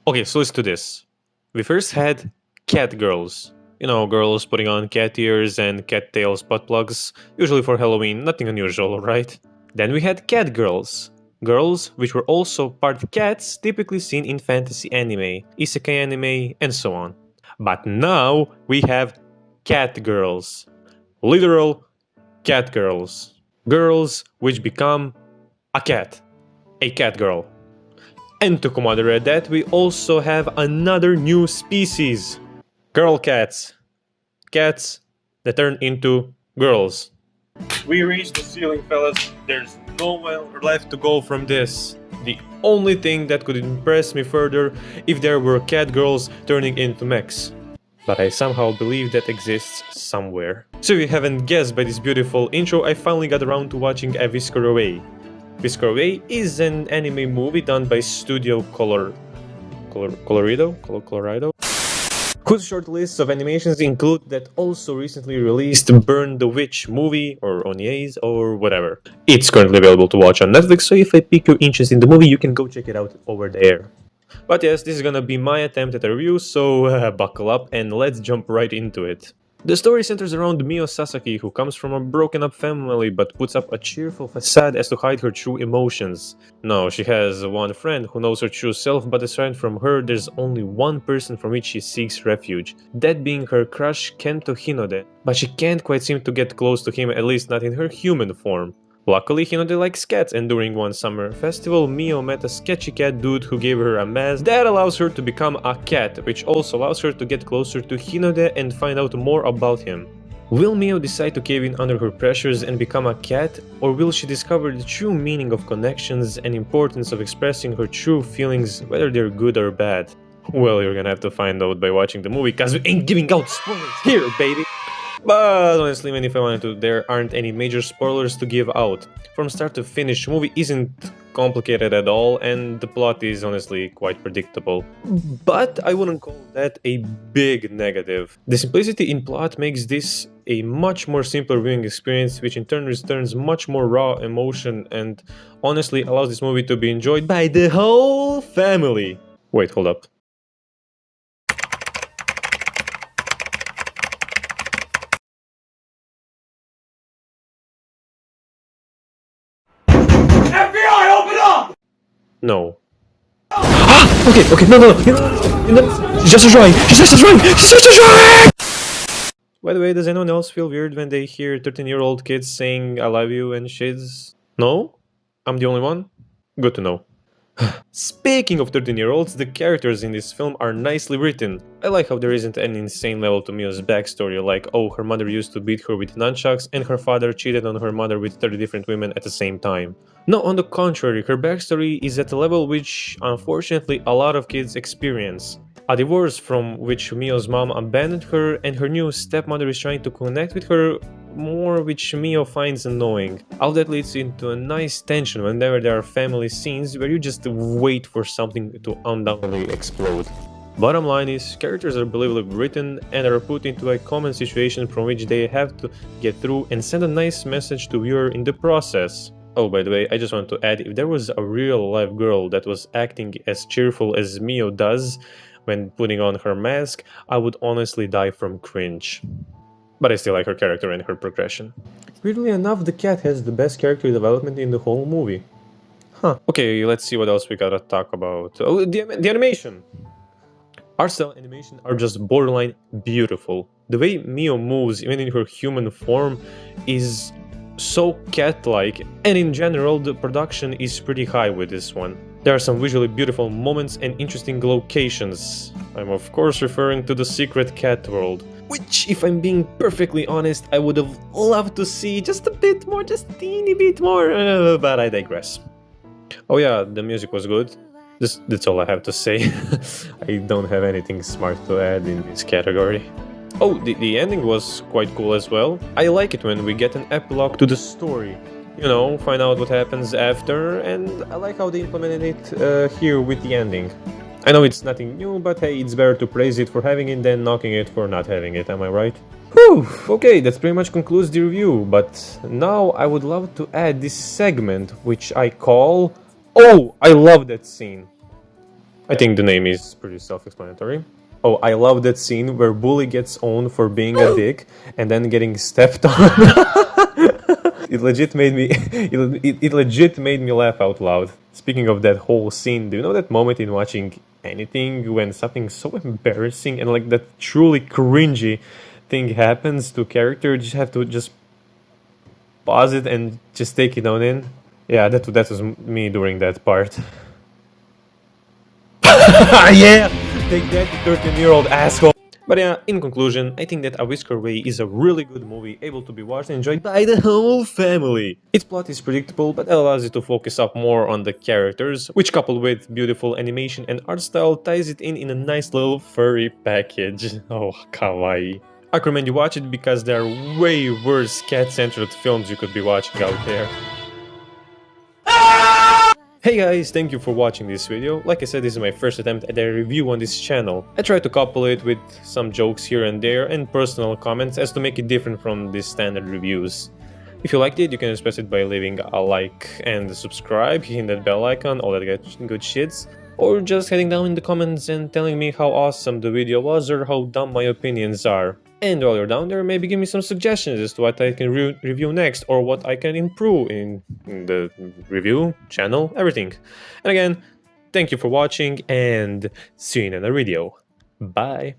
Okay, so let's do this. We first had cat girls. You know, girls putting on cat ears and cat tails butt plugs, usually for Halloween, nothing unusual, right? Then we had cat girls. Girls which were also part cats, typically seen in fantasy anime, isekai anime, and so on. But now we have cat girls. Literal cat girls. Girls which become a cat. A cat girl. And to commemorate that, we also have another new species. Girl cats. Cats that turn into girls. We reached the ceiling, fellas. There's nowhere left to go from this. The only thing that could impress me further if there were cat girls turning into mechs. But I somehow believe that exists somewhere. So if you haven't guessed by this beautiful intro, I finally got around to watching A Whisker Away. Whisker Away is an anime movie done by Studio Colorido, whose short lists of animations include that also recently released Burn the Witch movie, or Onies, or whatever. It's currently available to watch on Netflix, so if I pique your interest in the movie, you can go check it out over there. But yes, this is gonna be my attempt at a review, so buckle up and let's jump right into it. The story centers around Mio Sasaki, who comes from a broken-up family but puts up a cheerful facade as to hide her true emotions. No, she has one friend who knows her true self, but aside from her, there's only one person from which she seeks refuge, that being her crush Kento Hinode, but she can't quite seem to get close to him, at least not in her human form. Luckily, Hinode likes cats, and during one summer festival, Mio met a sketchy cat dude who gave her a mask that allows her to become a cat, which also allows her to get closer to Hinode and find out more about him. Will Mio decide to cave in under her pressures and become a cat, or will she discover the true meaning of connections and importance of expressing her true feelings, whether they're good or bad? Well, you're gonna have to find out by watching the movie, cause we ain't giving out spoilers here, baby! But honestly, even if I wanted to, there aren't any major spoilers to give out. From start to finish, the movie isn't complicated at all, and the plot is honestly quite predictable. But I wouldn't call that a big negative. The simplicity in plot makes this a much more simpler viewing experience, which in turn returns much more raw emotion and honestly allows this movie to be enjoyed by the whole family. Wait, hold up. FBI, open up! No. Okay, no, she's just a drawing! By the way, does anyone else feel weird when they hear 13-year-old kids saying I love you and shits? No? I'm the only one? Good to know. Speaking of 13-year-olds, the characters in this film are nicely written. I like how there isn't any insane level to Mio's backstory, like oh, her mother used to beat her with nunchucks and her father cheated on her mother with 30 different women at the same time. No, on the contrary, her backstory is at a level which, unfortunately, a lot of kids experience. A divorce from which Mio's mom abandoned her and her new stepmother is trying to connect with her more, which Mio finds annoying. All that leads into a nice tension whenever there are family scenes where you just wait for something to undoubtedly explode. Bottom line is, characters are believably written and are put into a common situation from which they have to get through and send a nice message to viewer in the process. Oh, by the way, I just want to add, if there was a real-life girl that was acting as cheerful as Mio does when putting on her mask, I would honestly die from cringe. But I still like her character and her progression. Weirdly enough, the cat has the best character development in the whole movie. Huh. Okay, let's see what else we gotta talk about. Oh, the animation! Art style animation are just borderline beautiful. The way Mio moves, even in her human form, is so cat-like, and in general the production is pretty high with this one. There are some visually beautiful moments and interesting locations. I'm of course referring to the secret cat world, which, if I'm being perfectly honest, I would have loved to see just a bit more, just a teeny bit more, but I digress. Oh yeah, the music was good. That's all I have to say. I don't have anything smart to add in this category. Oh, the ending was quite cool as well. I like it when we get an epilogue to the story. You know, find out what happens after, and I like how they implemented it here with the ending. I know it's nothing new, but hey, it's better to praise it for having it than knocking it for not having it, am I right? Whew, okay, that pretty much concludes the review, but now I would love to add this segment, which I call... Oh, I love that scene! I think the name is pretty self-explanatory. Oh, I love that scene where Bully gets owned for being a dick and then getting stepped on. It legit made me it legit made me laugh out loud. Speaking of that whole scene, do you know that moment in watching anything when something so embarrassing and like that truly cringy thing happens to a character, you just have to just pause it and just take it on in? Yeah, that was me during that part. Yeah! Take that, 13-year-old asshole! But yeah, in conclusion, I think that A Whisker Away is a really good movie, able to be watched and enjoyed by the whole family. Its plot is predictable, but allows you to focus up more on the characters, which coupled with beautiful animation and art style ties it in a nice little furry package. Oh, kawaii. I recommend you watch it because there are way worse cat-centered films you could be watching out there. Hey guys, thank you for watching this video. Like I said, this is my first attempt at a review on this channel. I try to couple it with some jokes here and there and personal comments as to make it different from the standard reviews. If you liked it, you can express it by leaving a like and subscribe, hitting that bell icon, all that good shits, or just heading down in the comments and telling me how awesome the video was or how dumb my opinions are. And while you're down there, maybe give me some suggestions as to what I can review next or what I can improve in the review, channel, everything. And again, thank you for watching and see you in another video. Bye!